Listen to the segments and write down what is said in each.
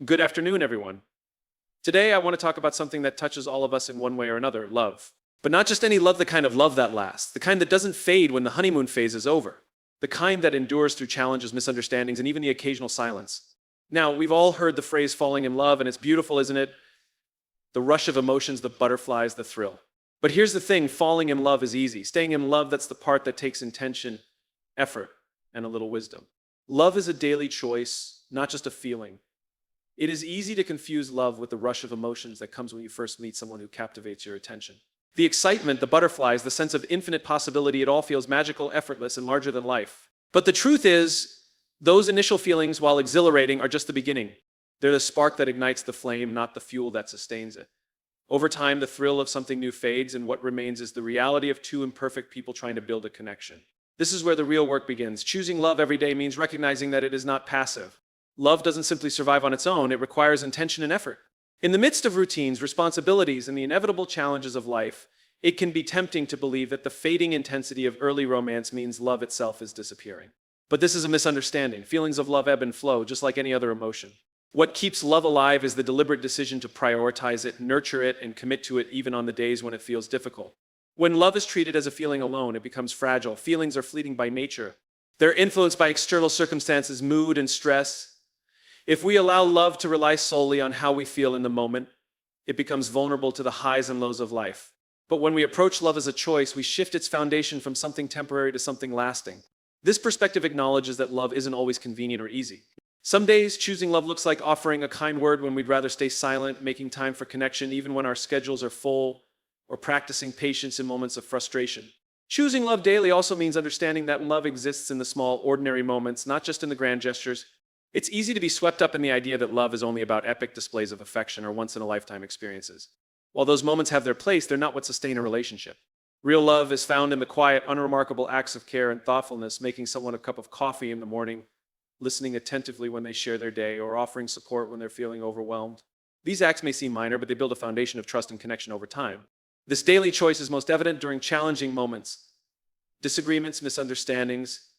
Good afternoon, everyone. Today, I want to talk about something that touches all of us in one way or another: love. But not just any love, the kind of love that lasts, the kind that doesn't fade when the honeymoon phase is over, the kind that endures through challenges, misunderstandings, and even the occasional silence. Now, we've all heard the phrase falling in love, and it's beautiful, isn't it? The rush of emotions, the butterflies, the thrill. But here's the thing: falling in love is easy. Staying in love, that's the part that takes intention, effort, and a little wisdom. Love is a daily choice, not just a feeling. It is easy to confuse love with the rush of emotions that comes when you first meet someone who captivates your attention. The excitement, the butterflies, the sense of infinite possibility, it all feels magical, effortless, and larger than life. But the truth is, those initial feelings, while exhilarating, are just the beginning. They're the spark that ignites the flame, not the fuel that sustains it. Over time, the thrill of something new fades, and what remains is the reality of two imperfect people trying to build a connection. This is where the real work begins. Choosing love every day means recognizing that it is not passive. Love doesn't simply survive on its own, it requires intention and effort. In the midst of routines, responsibilities, and the inevitable challenges of life, it can be tempting to believe that the fading intensity of early romance means love itself is disappearing. But this is a misunderstanding. Feelings of love ebb and flow, just like any other emotion. What keeps love alive is the deliberate decision to prioritize it, nurture it, and commit to it even on the days when it feels difficult. When love is treated as a feeling alone, it becomes fragile. Feelings are fleeting by nature. They're influenced by external circumstances, mood, and stress. If we allow love to rely solely on how we feel in the moment, it becomes vulnerable to the highs and lows of life. But when we approach love as a choice, we shift its foundation from something temporary to something lasting. This perspective acknowledges that love isn't always convenient or easy. Some days, choosing love looks like offering a kind word when we'd rather stay silent, making time for connection even when our schedules are full, or practicing patience in moments of frustration. Choosing love daily also means understanding that love exists in the small, ordinary moments, not just in the grand gestures. It's easy to be swept up in the idea that love is only about epic displays of affection or once-in-a-lifetime experiences. While those moments have their place, they're not what sustain a relationship. Real love is found in the quiet, unremarkable acts of care and thoughtfulness, making someone a cup of coffee in the morning, listening attentively when they share their day, or offering support when they're feeling overwhelmed. These acts may seem minor, but they build a foundation of trust and connection over time. This daily choice is most evident during challenging moments. Disagreements, misunderstandings,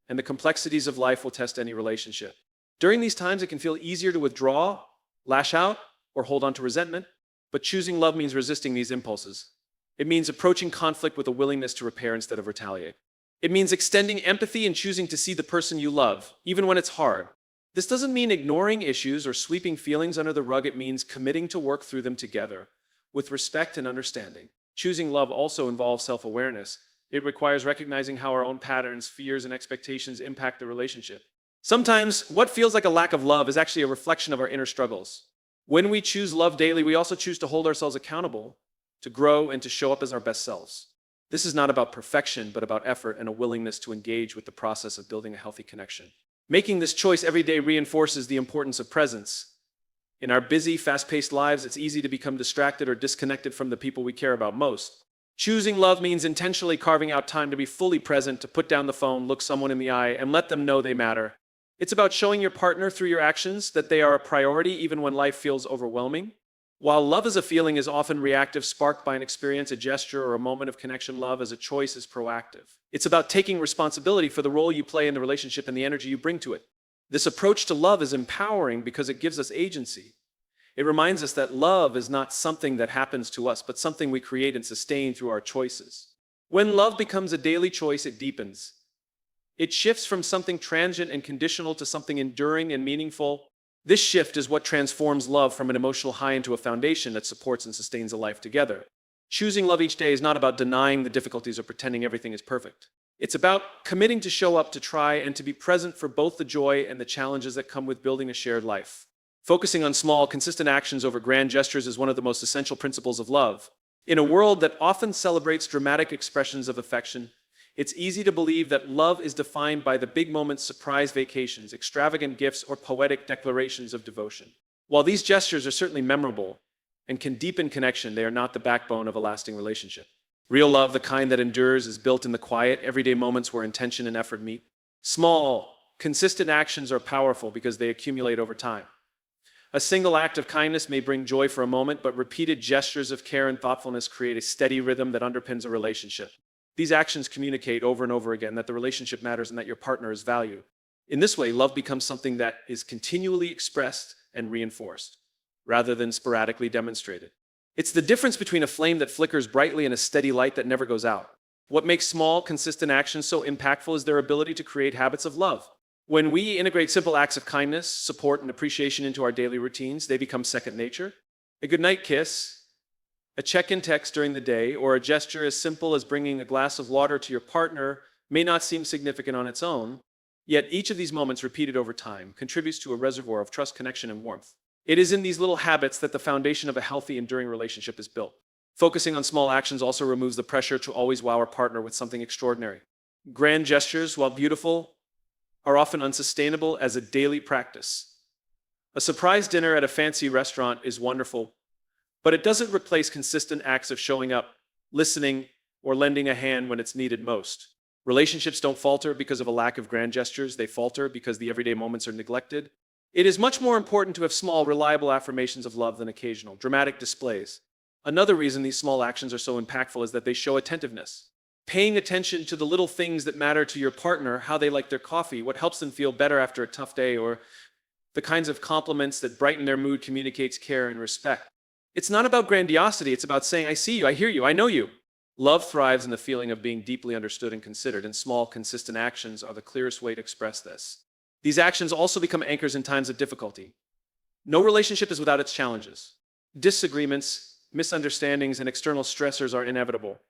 and the complexities of life will test any relationship. During these times, it can feel easier to withdraw, lash out, or hold on to resentment, but choosing love means resisting these impulses. It means approaching conflict with a willingness to repair instead of retaliate. It means extending empathy and choosing to see the person you love, even when it's hard. This doesn't mean ignoring issues or sweeping feelings under the rug. It means committing to work through them together, with respect and understanding. Choosing love also involves self-awareness. It requires recognizing how our own patterns, fears, and expectations impact the relationship. Sometimes, what feels like a lack of love is actually a reflection of our inner struggles. When we choose love daily, we also choose to hold ourselves accountable, to grow, and to show up as our best selves. This is not about perfection, but about effort and a willingness to engage with the process of building a healthy connection. Making this choice every day reinforces the importance of presence. In our busy, fast-paced lives, it's easy to become distracted or disconnected from the people we care about most. Choosing love means intentionally carving out time to be fully present, to put down the phone, look someone in the eye, and let them know they matter. It's about showing your partner through your actions that they are a priority even when life feels overwhelming. While love as a feeling is often reactive, sparked by an experience, a gesture, or a moment of connection, love as a choice is proactive. It's about taking responsibility for the role you play in the relationship and the energy you bring to it. This approach to love is empowering because it gives us agency. It reminds us that love is not something that happens to us, but something we create and sustain through our choices. When love becomes a daily choice, it deepens. It shifts from something transient and conditional to something enduring and meaningful. This shift is what transforms love from an emotional high into a foundation that supports and sustains a life together. Choosing love each day is not about denying the difficulties or pretending everything is perfect. It's about committing to show up, to try, and to be present for both the joy and the challenges that come with building a shared life. Focusing on small, consistent actions over grand gestures is one of the most essential principles of love. In a world that often celebrates dramatic expressions of affection, it's easy to believe that love is defined by the big moments, surprise vacations, extravagant gifts, or poetic declarations of devotion. While these gestures are certainly memorable and can deepen connection, they are not the backbone of a lasting relationship. Real love, the kind that endures, is built in the quiet, everyday moments where intention and effort meet. Small, consistent actions are powerful because they accumulate over time. A single act of kindness may bring joy for a moment, but repeated gestures of care and thoughtfulness create a steady rhythm that underpins a relationship. These actions communicate over and over again that the relationship matters and that your partner is valued. In this way, love becomes something that is continually expressed and reinforced, rather than sporadically demonstrated. It's the difference between a flame that flickers brightly and a steady light that never goes out. What makes small, consistent actions so impactful is their ability to create habits of love. When we integrate simple acts of kindness, support, and appreciation into our daily routines, they become second nature. A goodnight kiss, a check-in text during the day, or a gesture as simple as bringing a glass of water to your partner may not seem significant on its own, yet each of these moments repeated over time contributes to a reservoir of trust, connection, and warmth. It is in these little habits that the foundation of a healthy, enduring relationship is built. Focusing on small actions also removes the pressure to always wow our partner with something extraordinary. Grand gestures, while beautiful, are often unsustainable as a daily practice. A surprise dinner at a fancy restaurant is wonderful, but it doesn't replace consistent acts of showing up, listening, or lending a hand when it's needed most. Relationships don't falter because of a lack of grand gestures, they falter because the everyday moments are neglected. It is much more important to have small, reliable affirmations of love than occasional, dramatic displays. Another reason these small actions are so impactful is that they show attentiveness. Paying attention to the little things that matter to your partner, how they like their coffee, what helps them feel better after a tough day, or the kinds of compliments that brighten their mood communicates care and respect. It's not about grandiosity, it's about saying, I see you, I hear you, I know you. Love thrives in the feeling of being deeply understood and considered, and small, consistent actions are the clearest way to express this. These actions also become anchors in times of difficulty. No relationship is without its challenges. Disagreements, misunderstandings, and external stressors are inevitable.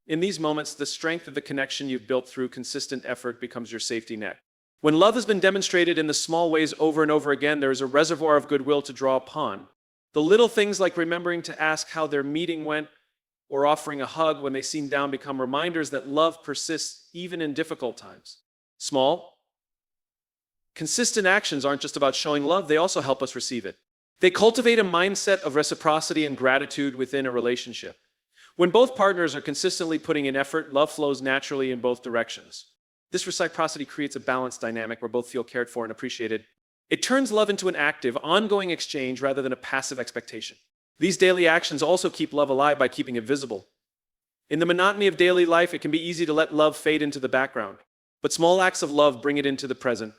In these moments, the strength of the connection you've built through consistent effort becomes your safety net. When love has been demonstrated in the small ways over and over again, there is a reservoir of goodwill to draw upon. The little things like remembering to ask how their meeting went or offering a hug when they seem down become reminders that love persists even in difficult times. Small, consistent actions aren't just about showing love, they also help us receive it. They cultivate a mindset of reciprocity and gratitude within a relationship. When both partners are consistently putting in effort, love flows naturally in both directions. This reciprocity creates a balanced dynamic where both feel cared for and appreciated. It turns love into an active, ongoing exchange rather than a passive expectation. These daily actions also keep love alive by keeping it visible. In the monotony of daily life, it can be easy to let love fade into the background. But small acts of love bring it into the present,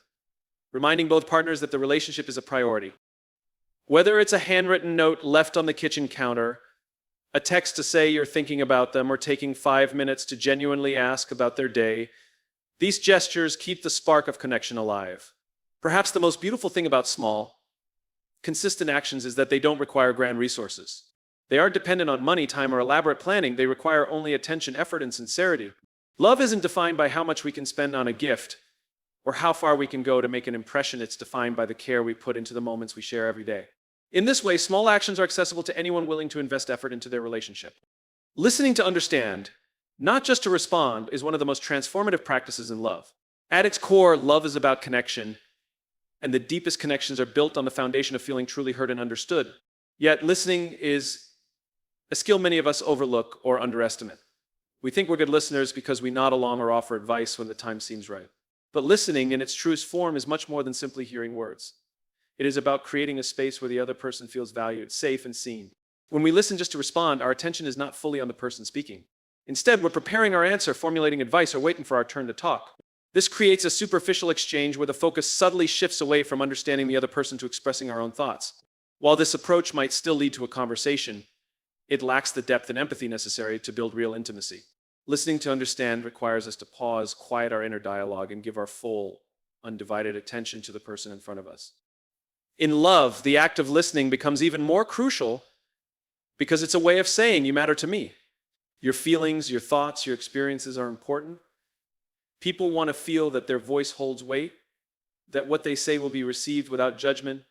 reminding both partners that the relationship is a priority. Whether it's a handwritten note left on the kitchen counter, a text to say you're thinking about them, or taking 5 minutes to genuinely ask about their day, these gestures keep the spark of connection alive. Perhaps the most beautiful thing about small, consistent actions is that they don't require grand resources. They aren't dependent on money, time, or elaborate planning. They require only attention, effort, and sincerity. Love isn't defined by how much we can spend on a gift or how far we can go to make an impression. It's defined by the care we put into the moments we share every day. In this way, small actions are accessible to anyone willing to invest effort into their relationship. Listening to understand, not just to respond, is one of the most transformative practices in love. At its core, love is about connection, and the deepest connections are built on the foundation of feeling truly heard and understood. Yet, listening is a skill many of us overlook or underestimate. We think we're good listeners because we nod along or offer advice when the time seems right. But listening in its truest form is much more than simply hearing words. It is about creating a space where the other person feels valued, safe, and seen. When we listen just to respond, our attention is not fully on the person speaking. Instead, we're preparing our answer, formulating advice, or waiting for our turn to talk. This creates a superficial exchange where the focus subtly shifts away from understanding the other person to expressing our own thoughts. While this approach might still lead to a conversation, it lacks the depth and empathy necessary to build real intimacy. Listening to understand requires us to pause, quiet our inner dialogue, and give our full, undivided attention to the person in front of us. In love, the act of listening becomes even more crucial because it's a way of saying, you matter to me. Your feelings, your thoughts, your experiences are important. People want to feel that their voice holds weight, that what they say will be received without judgment,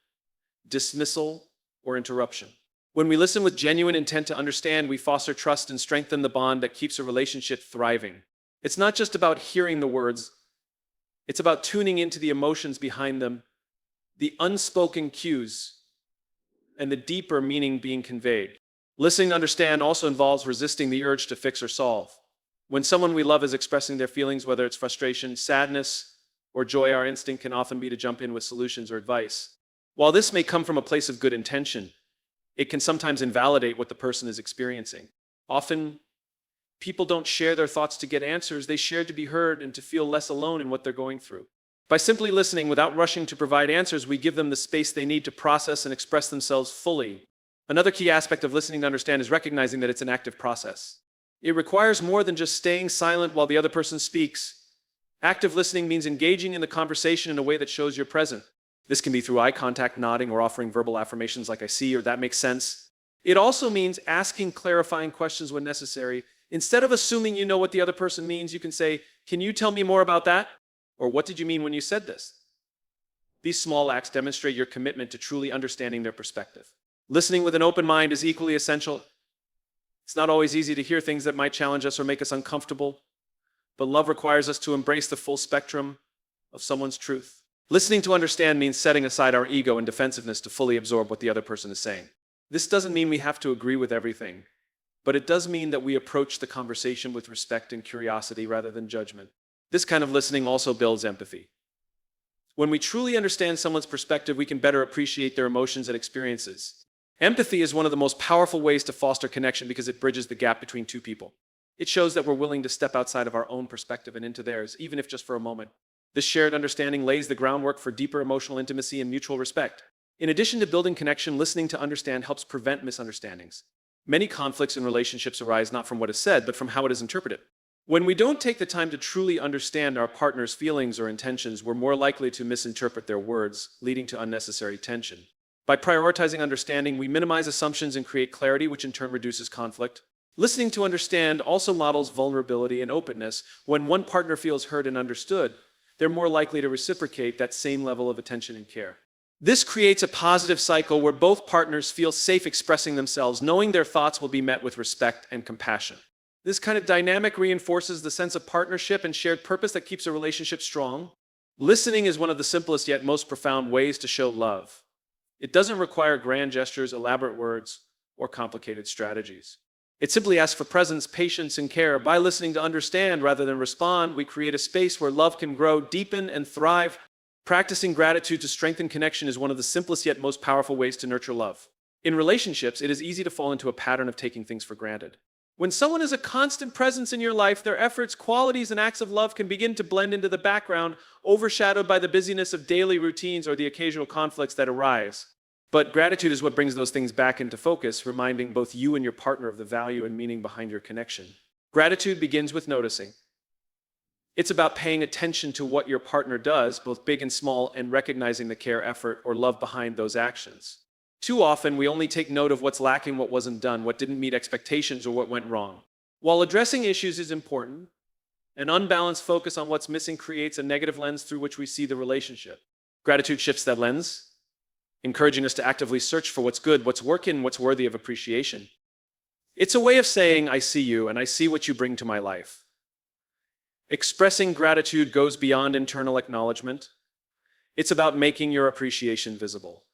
dismissal, or interruption. When we listen with genuine intent to understand, we foster trust and strengthen the bond that keeps a relationship thriving. It's not just about hearing the words, it's about tuning into the emotions behind them, the unspoken cues, and the deeper meaning being conveyed. Listening to understand also involves resisting the urge to fix or solve. When someone we love is expressing their feelings, whether it's frustration, sadness, or joy, our instinct can often be to jump in with solutions or advice. While this may come from a place of good intention, it can sometimes invalidate what the person is experiencing. Often, people don't share their thoughts to get answers, they share to be heard and to feel less alone in what they're going through. By simply listening without rushing to provide answers, we give them the space they need to process and express themselves fully. Another key aspect of listening to understand is recognizing that it's an active process. It requires more than just staying silent while the other person speaks. Active listening means engaging in the conversation in a way that shows you're present. This can be through eye contact, nodding, or offering verbal affirmations like "I see" or "that makes sense." It also means asking clarifying questions when necessary. Instead of assuming you know what the other person means, you can say, "Can you tell me more about that?" Or "What did you mean when you said this?" These small acts demonstrate your commitment to truly understanding their perspective. Listening with an open mind is equally essential. It's not always easy to hear things that might challenge us or make us uncomfortable, but love requires us to embrace the full spectrum of someone's truth. Listening to understand means setting aside our ego and defensiveness to fully absorb what the other person is saying. This doesn't mean we have to agree with everything, but it does mean that we approach the conversation with respect and curiosity rather than judgment. This kind of listening also builds empathy. When we truly understand someone's perspective, we can better appreciate their emotions and experiences. Empathy is one of the most powerful ways to foster connection because it bridges the gap between two people. It shows that we're willing to step outside of our own perspective and into theirs, even if just for a moment. This shared understanding lays the groundwork for deeper emotional intimacy and mutual respect. In addition to building connection, listening to understand helps prevent misunderstandings. Many conflicts in relationships arise not from what is said, but from how it is interpreted. When we don't take the time to truly understand our partner's feelings or intentions, we're more likely to misinterpret their words, leading to unnecessary tension. By prioritizing understanding, we minimize assumptions and create clarity, which in turn reduces conflict. Listening to understand also models vulnerability and openness. When one partner feels heard and understood, they're more likely to reciprocate that same level of attention and care. This creates a positive cycle where both partners feel safe expressing themselves, knowing their thoughts will be met with respect and compassion. This kind of dynamic reinforces the sense of partnership and shared purpose that keeps a relationship strong. Listening is one of the simplest yet most profound ways to show love. It doesn't require grand gestures, elaborate words, or complicated strategies. It simply asks for presence, patience, and care. By listening to understand rather than respond, we create a space where love can grow, deepen, and thrive. Practicing gratitude to strengthen connection is one of the simplest yet most powerful ways to nurture love. In relationships, it is easy to fall into a pattern of taking things for granted. When someone is a constant presence in your life, their efforts, qualities, and acts of love can begin to blend into the background, overshadowed by the busyness of daily routines or the occasional conflicts that arise. But gratitude is what brings those things back into focus, reminding both you and your partner of the value and meaning behind your connection. Gratitude begins with noticing. It's about paying attention to what your partner does, both big and small, and recognizing the care, effort, or love behind those actions. Too often, we only take note of what's lacking, what wasn't done, what didn't meet expectations, or what went wrong. While addressing issues is important, an unbalanced focus on what's missing creates a negative lens through which we see the relationship. Gratitude shifts that lens, encouraging us to actively search for what's good, what's working, what's worthy of appreciation. It's a way of saying, "I see you, and I see what you bring to my life." Expressing gratitude goes beyond internal acknowledgement. It's about making your appreciation visible.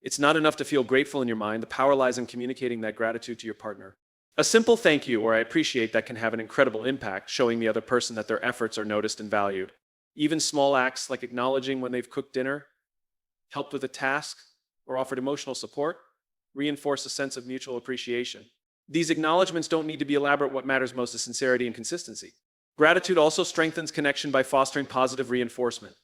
It's not enough to feel grateful in your mind. The power lies in communicating that gratitude to your partner. A simple "thank you" or "I appreciate that" can have an incredible impact, showing the other person that their efforts are noticed and valued. Even small acts like acknowledging when they've cooked dinner, helped with a task, or offered emotional support reinforce a sense of mutual appreciation. These acknowledgments don't need to be elaborate. What matters most is sincerity and consistency. Gratitude also strengthens connection by fostering positive reinforcement.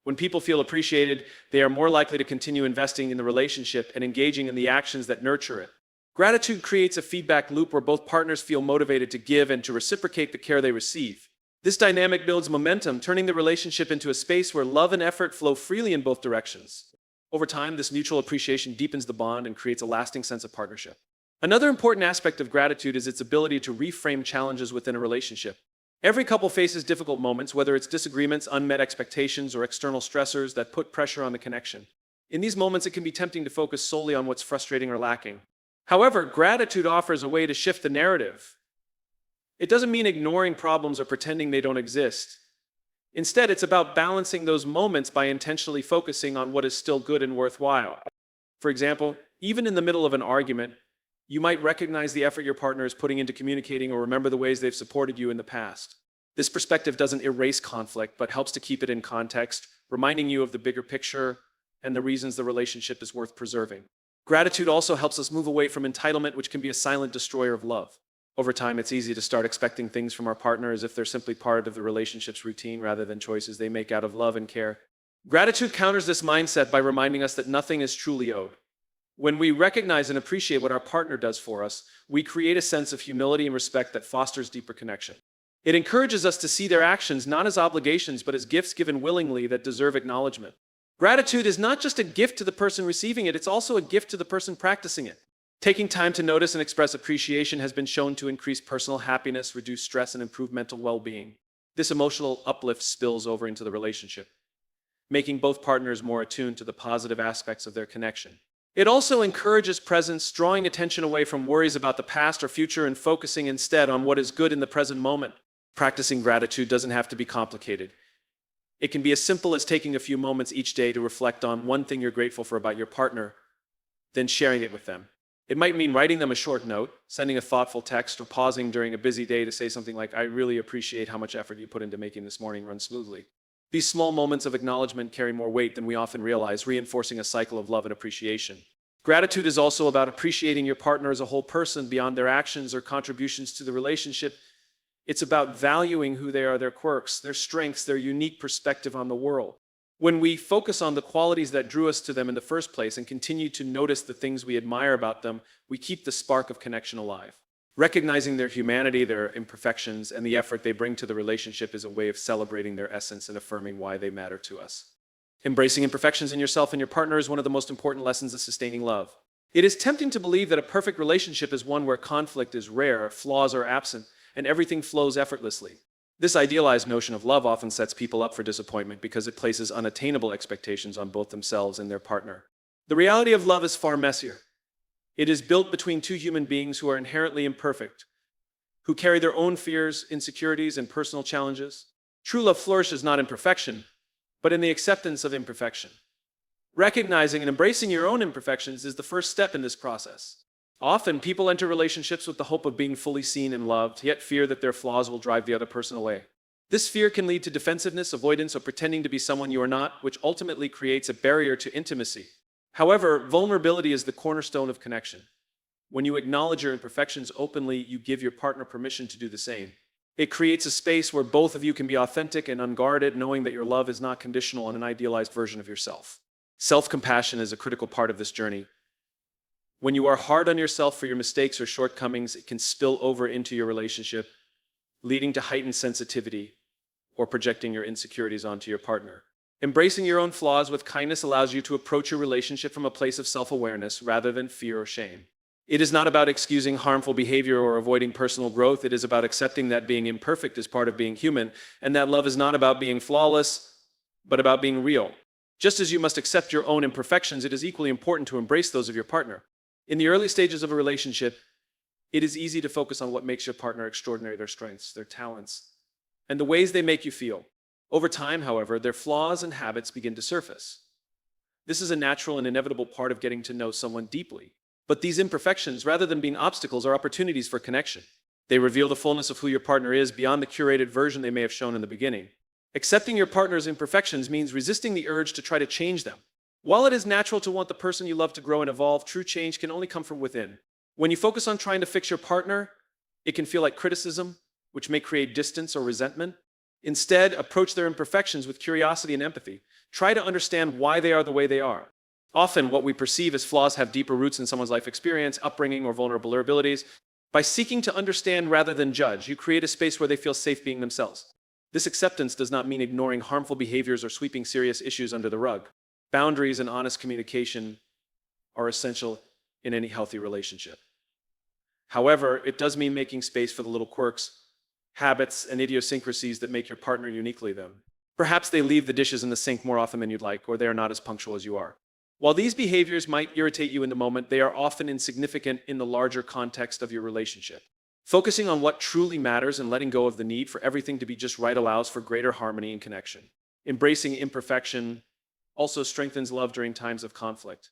When people feel appreciated, they are more likely to continue investing in the relationship and engaging in the actions that nurture it. Gratitude creates a feedback loop where both partners feel motivated to give and to reciprocate the care they receive. This dynamic builds momentum, turning the relationship into a space where love and effort flow freely in both directions. Over time, this mutual appreciation deepens the bond and creates a lasting sense of partnership. Another important aspect of gratitude is its ability to reframe challenges within a relationship. Every couple faces difficult moments, whether it's disagreements, unmet expectations, or external stressors that put pressure on the connection. In these moments, it can be tempting to focus solely on what's frustrating or lacking. However, gratitude offers a way to shift the narrative. It doesn't mean ignoring problems or pretending they don't exist. Instead, it's about balancing those moments by intentionally focusing on what is still good and worthwhile. For example, even in the middle of an argument, you might recognize the effort your partner is putting into communicating or remember the ways they've supported you in the past. This perspective doesn't erase conflict, but helps to keep it in context, reminding you of the bigger picture and the reasons the relationship is worth preserving. Gratitude also helps us move away from entitlement, which can be a silent destroyer of love. Over time, it's easy to start expecting things from our partner as if they're simply part of the relationship's routine rather than choices they make out of love and care. Gratitude counters this mindset by reminding us that nothing is truly owed. When we recognize and appreciate what our partner does for us, we create a sense of humility and respect that fosters deeper connection. It encourages us to see their actions not as obligations but as gifts given willingly that deserve acknowledgement. Gratitude is not just a gift to the person receiving it, it's also a gift to the person practicing it. Taking time to notice and express appreciation has been shown to increase personal happiness, reduce stress, and improve mental well-being. This emotional uplift spills over into the relationship, making both partners more attuned to the positive aspects of their connection. It also encourages presence, drawing attention away from worries about the past or future and focusing instead on what is good in the present moment. Practicing gratitude doesn't have to be complicated. It can be as simple as taking a few moments each day to reflect on one thing you're grateful for about your partner, then sharing it with them. It might mean writing them a short note, sending a thoughtful text, or pausing during a busy day to say something like, "I really appreciate how much effort you put into making this morning run smoothly." These small moments of acknowledgement carry more weight than we often realize, reinforcing a cycle of love and appreciation. Gratitude is also about appreciating your partner as a whole person beyond their actions or contributions to the relationship. It's about valuing who they are, their quirks, their strengths, their unique perspective on the world. When we focus on the qualities that drew us to them in the first place and continue to notice the things we admire about them, we keep the spark of connection alive. Recognizing their humanity, their imperfections, and the effort they bring to the relationship is a way of celebrating their essence and affirming why they matter to us. Embracing imperfections in yourself and your partner is one of the most important lessons of sustaining love. It is tempting to believe that a perfect relationship is one where conflict is rare, flaws are absent, and everything flows effortlessly. This idealized notion of love often sets people up for disappointment because it places unattainable expectations on both themselves and their partner. The reality of love is far messier. It is built between two human beings who are inherently imperfect, who carry their own fears, insecurities, and personal challenges. True love flourishes not in perfection, but in the acceptance of imperfection. Recognizing and embracing your own imperfections is the first step in this process. Often, people enter relationships with the hope of being fully seen and loved, yet fear that their flaws will drive the other person away. This fear can lead to defensiveness, avoidance, or pretending to be someone you are not, which ultimately creates a barrier to intimacy. However, vulnerability is the cornerstone of connection. When you acknowledge your imperfections openly, you give your partner permission to do the same. It creates a space where both of you can be authentic and unguarded, knowing that your love is not conditional on an idealized version of yourself. Self-compassion is a critical part of this journey. When you are hard on yourself for your mistakes or shortcomings, it can spill over into your relationship, leading to heightened sensitivity or projecting your insecurities onto your partner. Embracing your own flaws with kindness allows you to approach your relationship from a place of self-awareness rather than fear or shame. It is not about excusing harmful behavior or avoiding personal growth. It is about accepting that being imperfect is part of being human, and that love is not about being flawless, but about being real. Just as you must accept your own imperfections, it is equally important to embrace those of your partner. In the early stages of a relationship, it is easy to focus on what makes your partner extraordinary, their strengths, their talents, and the ways they make you feel. Over time, however, their flaws and habits begin to surface. This is a natural and inevitable part of getting to know someone deeply. But these imperfections, rather than being obstacles, are opportunities for connection. They reveal the fullness of who your partner is beyond the curated version they may have shown in the beginning. Accepting your partner's imperfections means resisting the urge to try to change them. While it is natural to want the person you love to grow and evolve, true change can only come from within. When you focus on trying to fix your partner, it can feel like criticism, which may create distance or resentment. Instead, approach their imperfections with curiosity and empathy. Try to understand why they are the way they are. Often, what we perceive as flaws have deeper roots in someone's life experience, upbringing, or vulnerabilities. By seeking to understand rather than judge, you create a space where they feel safe being themselves. This acceptance does not mean ignoring harmful behaviors or sweeping serious issues under the rug. Boundaries and honest communication are essential in any healthy relationship. However, it does mean making space for the little quirks, habits, and idiosyncrasies that make your partner uniquely them. Perhaps they leave the dishes in the sink more often than you'd like, or they are not as punctual as you are. While these behaviors might irritate you in the moment, they are often insignificant in the larger context of your relationship. Focusing on what truly matters and letting go of the need for everything to be just right allows for greater harmony and connection. Embracing imperfection also strengthens love during times of conflict.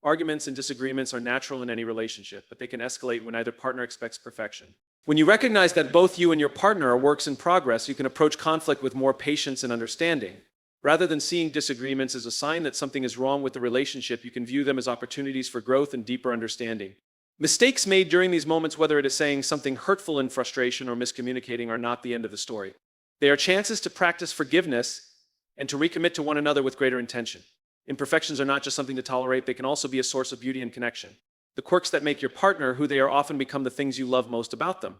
Arguments and disagreements are natural in any relationship, but they can escalate when either partner expects perfection. When you recognize that both you and your partner are works in progress, you can approach conflict with more patience and understanding. Rather than seeing disagreements as a sign that something is wrong with the relationship, you can view them as opportunities for growth and deeper understanding. Mistakes made during these moments, whether it is saying something hurtful in frustration or miscommunicating, are not the end of the story. They are chances to practice forgiveness and to recommit to one another with greater intention. Imperfections are not just something to tolerate, they can also be a source of beauty and connection. The quirks that make your partner who they are often become the things you love most about them.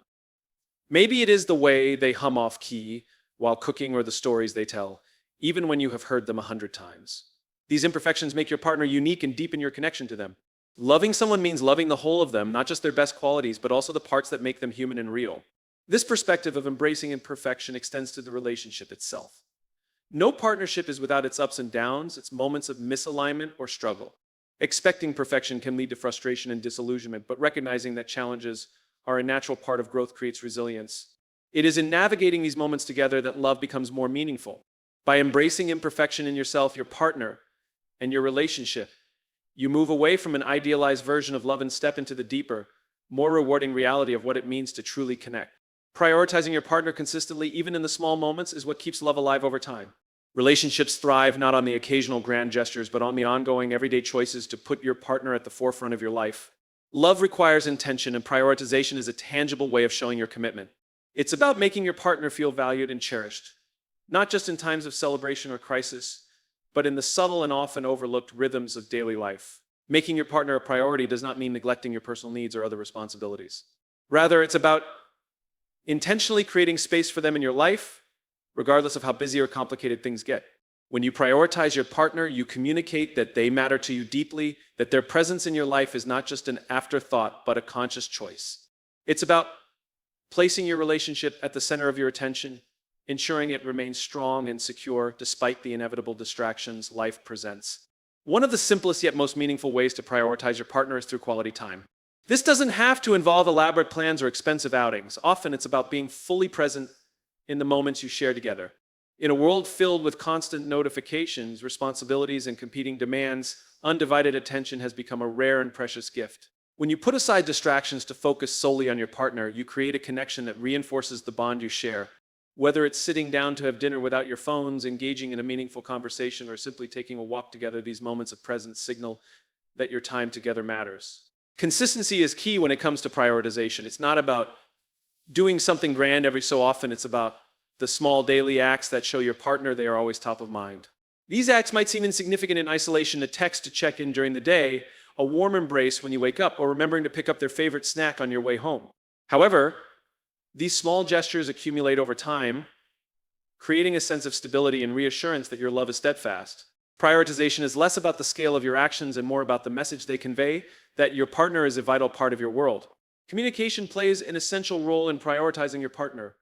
Maybe it is the way they hum off key while cooking or the stories they tell, even when you have heard them 100 times. These imperfections make your partner unique and deepen your connection to them. Loving someone means loving the whole of them, not just their best qualities, but also the parts that make them human and real. This perspective of embracing imperfection extends to the relationship itself. No partnership is without its ups and downs, its moments of misalignment or struggle. Expecting perfection can lead to frustration and disillusionment, but recognizing that challenges are a natural part of growth creates resilience. It is in navigating these moments together that love becomes more meaningful. By embracing imperfection in yourself, your partner, and your relationship, you move away from an idealized version of love and step into the deeper, more rewarding reality of what it means to truly connect. Prioritizing your partner consistently, even in the small moments, is what keeps love alive over time. Relationships thrive not on the occasional grand gestures, but on the ongoing everyday choices to put your partner at the forefront of your life. Love requires intention, and prioritization is a tangible way of showing your commitment. It's about making your partner feel valued and cherished, not just in times of celebration or crisis, but in the subtle and often overlooked rhythms of daily life. Making your partner a priority does not mean neglecting your personal needs or other responsibilities. Rather, it's about intentionally creating space for them in your life, regardless of how busy or complicated things get. When you prioritize your partner, you communicate that they matter to you deeply, that their presence in your life is not just an afterthought, but a conscious choice. It's about placing your relationship at the center of your attention, ensuring it remains strong and secure despite the inevitable distractions life presents. One of the simplest yet most meaningful ways to prioritize your partner is through quality time. This doesn't have to involve elaborate plans or expensive outings. Often it's about being fully present in the moments you share together. In a world filled with constant notifications, responsibilities, and competing demands, undivided attention has become a rare and precious gift. When you put aside distractions to focus solely on your partner, you create a connection that reinforces the bond you share. Whether it's sitting down to have dinner without your phones, engaging in a meaningful conversation, or simply taking a walk together, these moments of presence signal that your time together matters. Consistency is key when it comes to prioritization. It's not about doing something grand every so often. It's about the small daily acts that show your partner they are always top of mind. These acts might seem insignificant in isolation: a text to check in during the day, a warm embrace when you wake up, or remembering to pick up their favorite snack on your way home. However, these small gestures accumulate over time, creating a sense of stability and reassurance that your love is steadfast. Prioritization is less about the scale of your actions and more about the message they convey, that your partner is a vital part of your world. Communication plays an essential role in prioritizing your partner.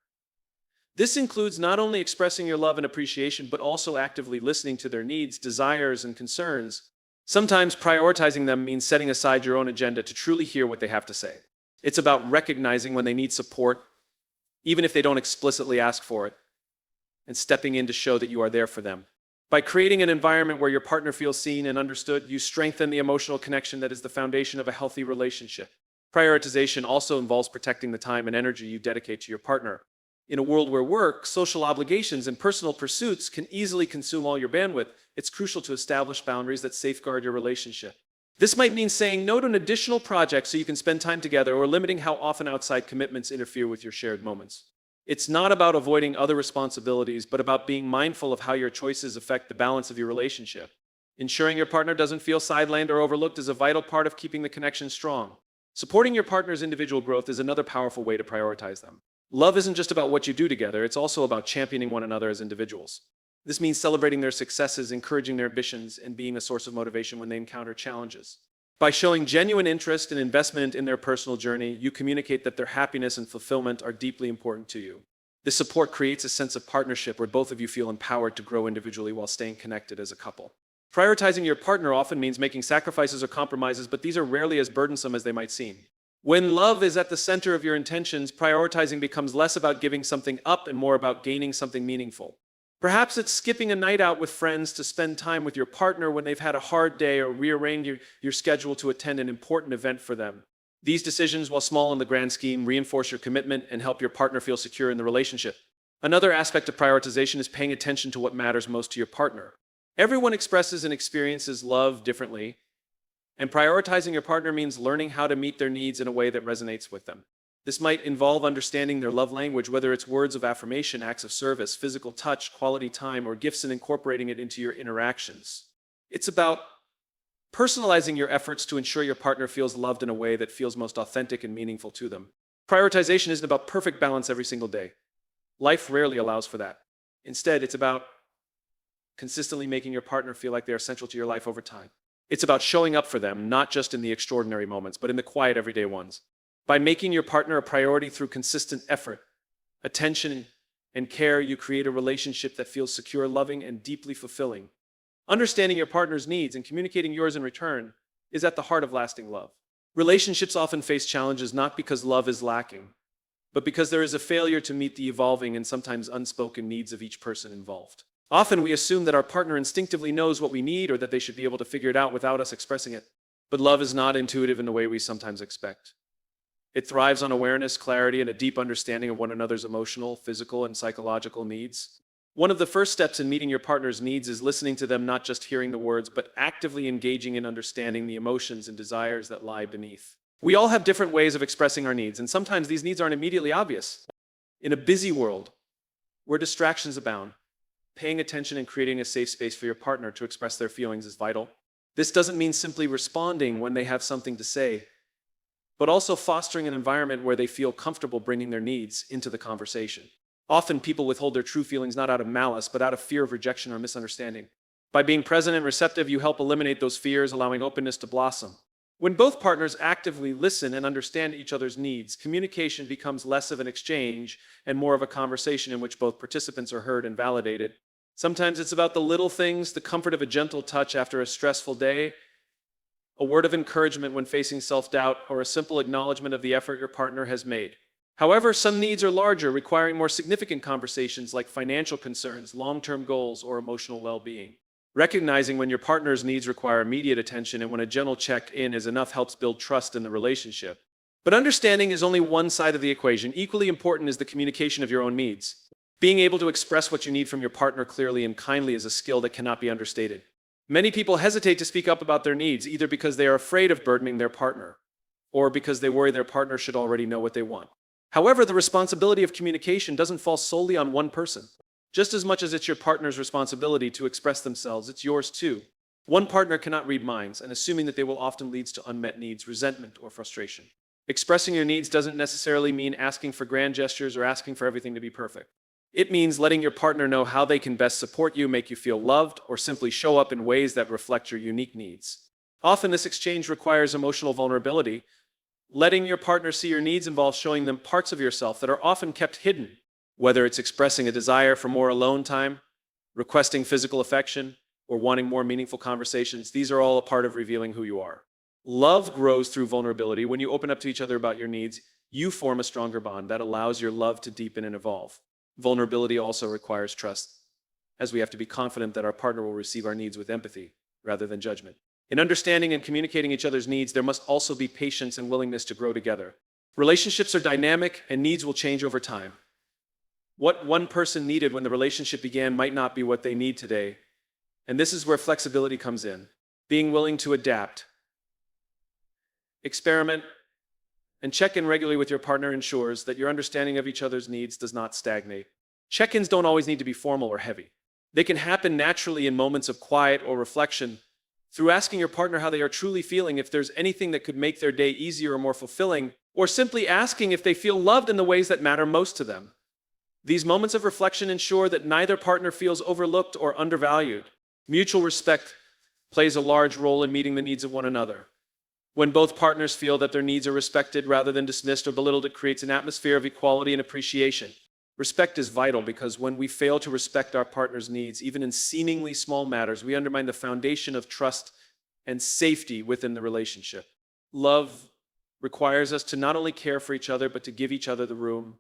This includes not only expressing your love and appreciation, but also actively listening to their needs, desires, and concerns. Sometimes prioritizing them means setting aside your own agenda to truly hear what they have to say. It's about recognizing when they need support, even if they don't explicitly ask for it, and stepping in to show that you are there for them. By creating an environment where your partner feels seen and understood, you strengthen the emotional connection that is the foundation of a healthy relationship. Prioritization also involves protecting the time and energy you dedicate to your partner. In a world where work, social obligations, and personal pursuits can easily consume all your bandwidth, it's crucial to establish boundaries that safeguard your relationship. This might mean saying no to an additional project so you can spend time together, or limiting how often outside commitments interfere with your shared moments. It's not about avoiding other responsibilities, but about being mindful of how your choices affect the balance of your relationship. Ensuring your partner doesn't feel sidelined or overlooked is a vital part of keeping the connection strong. Supporting your partner's individual growth is another powerful way to prioritize them. Love isn't just about what you do together, it's also about championing one another as individuals. This means celebrating their successes, encouraging their ambitions, and being a source of motivation when they encounter challenges. By showing genuine interest and investment in their personal journey, you communicate that their happiness and fulfillment are deeply important to you. This support creates a sense of partnership where both of you feel empowered to grow individually while staying connected as a couple. Prioritizing your partner often means making sacrifices or compromises, but these are rarely as burdensome as they might seem. When love is at the center of your intentions, prioritizing becomes less about giving something up and more about gaining something meaningful. Perhaps it's skipping a night out with friends to spend time with your partner when they've had a hard day, or rearrange your schedule to attend an important event for them. These decisions, while small in the grand scheme, reinforce your commitment and help your partner feel secure in the relationship. Another aspect of prioritization is paying attention to what matters most to your partner. Everyone expresses and experiences love differently, and prioritizing your partner means learning how to meet their needs in a way that resonates with them. This might involve understanding their love language, whether it's words of affirmation, acts of service, physical touch, quality time, or gifts, and incorporating it into your interactions. It's about personalizing your efforts to ensure your partner feels loved in a way that feels most authentic and meaningful to them. Prioritization isn't about perfect balance every single day. Life rarely allows for that. Instead, it's about consistently making your partner feel like they are central to your life over time. It's about showing up for them, not just in the extraordinary moments, but in the quiet, everyday ones. By making your partner a priority through consistent effort, attention, and care, you create a relationship that feels secure, loving, and deeply fulfilling. Understanding your partner's needs and communicating yours in return is at the heart of lasting love. Relationships often face challenges not because love is lacking, but because there is a failure to meet the evolving and sometimes unspoken needs of each person involved. Often we assume that our partner instinctively knows what we need or that they should be able to figure it out without us expressing it. But love is not intuitive in the way we sometimes expect. It thrives on awareness, clarity, and a deep understanding of one another's emotional, physical, and psychological needs. One of the first steps in meeting your partner's needs is listening to them, not just hearing the words, but actively engaging in understanding the emotions and desires that lie beneath. We all have different ways of expressing our needs, and sometimes these needs aren't immediately obvious. In a busy world where distractions abound, paying attention and creating a safe space for your partner to express their feelings is vital. This doesn't mean simply responding when they have something to say, but also fostering an environment where they feel comfortable bringing their needs into the conversation. Often people withhold their true feelings not out of malice, but out of fear of rejection or misunderstanding. By being present and receptive, you help eliminate those fears, allowing openness to blossom. When both partners actively listen and understand each other's needs, communication becomes less of an exchange and more of a conversation in which both participants are heard and validated. Sometimes it's about the little things, the comfort of a gentle touch after a stressful day, a word of encouragement when facing self-doubt, or a simple acknowledgement of the effort your partner has made. However, some needs are larger, requiring more significant conversations like financial concerns, long-term goals, or emotional well-being. Recognizing when your partner's needs require immediate attention and when a gentle check-in is enough helps build trust in the relationship. But understanding is only one side of the equation. Equally important is the communication of your own needs. Being able to express what you need from your partner clearly and kindly is a skill that cannot be understated. Many people hesitate to speak up about their needs, either because they are afraid of burdening their partner, or because they worry their partner should already know what they want. However, the responsibility of communication doesn't fall solely on one person. Just as much as it's your partner's responsibility to express themselves, it's yours too. One partner cannot read minds, and assuming that they will often leads to unmet needs, resentment, or frustration. Expressing your needs doesn't necessarily mean asking for grand gestures or asking for everything to be perfect. It means letting your partner know how they can best support you, make you feel loved, or simply show up in ways that reflect your unique needs. Often this exchange requires emotional vulnerability. Letting your partner see your needs involves showing them parts of yourself that are often kept hidden, whether it's expressing a desire for more alone time, requesting physical affection, or wanting more meaningful conversations. These are all a part of revealing who you are. Love grows through vulnerability. When you open up to each other about your needs, you form a stronger bond that allows your love to deepen and evolve. Vulnerability also requires trust, as we have to be confident that our partner will receive our needs with empathy rather than judgment. In understanding and communicating each other's needs, there must also be patience and willingness to grow together. Relationships are dynamic, and needs will change over time. What one person needed when the relationship began might not be what they need today, and this is where flexibility comes in. Being willing to adapt, experiment, and check in regularly with your partner ensures that your understanding of each other's needs does not stagnate. Check-ins don't always need to be formal or heavy. They can happen naturally in moments of quiet or reflection, through asking your partner how they are truly feeling, if there's anything that could make their day easier or more fulfilling, or simply asking if they feel loved in the ways that matter most to them. These moments of reflection ensure that neither partner feels overlooked or undervalued. Mutual respect plays a large role in meeting the needs of one another. When both partners feel that their needs are respected rather than dismissed or belittled, it creates an atmosphere of equality and appreciation. Respect is vital because when we fail to respect our partner's needs, even in seemingly small matters, we undermine the foundation of trust and safety within the relationship. Love requires us to not only care for each other, but to give each other the room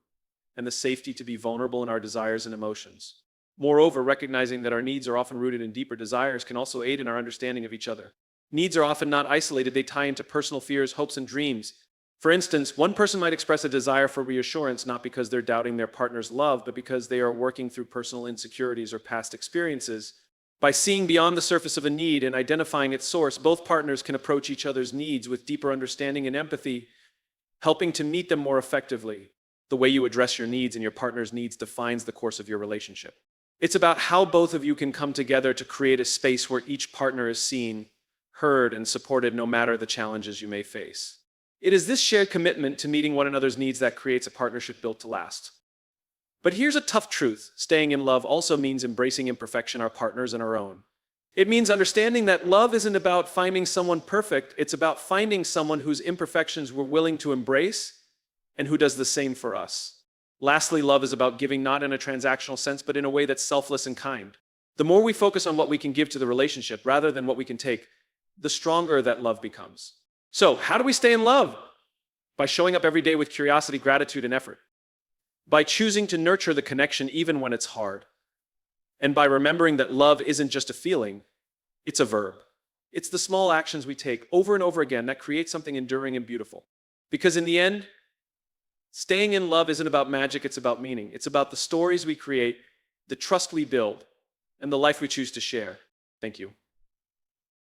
and the safety to be vulnerable in our desires and emotions. Moreover, recognizing that our needs are often rooted in deeper desires can also aid in our understanding of each other. Needs are often not isolated, they tie into personal fears, hopes, and dreams. For instance, one person might express a desire for reassurance not because they're doubting their partner's love, but because they are working through personal insecurities or past experiences. By seeing beyond the surface of a need and identifying its source, both partners can approach each other's needs with deeper understanding and empathy. helping to meet them more effectively. The way you address your needs and your partner's needs defines the course of your relationship. It's about how both of you can come together to create a space where each partner is seen, heard, and supported no matter the challenges you may face. It is this shared commitment to meeting one another's needs that creates a partnership built to last. But here's a tough truth. Staying in love also means embracing imperfection, our partners and our own. It means understanding that love isn't about finding someone perfect, it's about finding someone whose imperfections we're willing to embrace and who does the same for us. Lastly, love is about giving not in a transactional sense, but in a way that's selfless and kind. The more we focus on what we can give to the relationship rather than what we can take, the stronger that love becomes. So, how do we stay in love? By showing up every day with curiosity, gratitude, and effort. By choosing to nurture the connection even when it's hard. And by remembering that love isn't just a feeling, it's a verb. It's the small actions we take over and over again that create something enduring and beautiful. Because in the end, staying in love isn't about magic, it's about meaning. It's about the stories we create, the trust we build, and the life we choose to share. Thank you.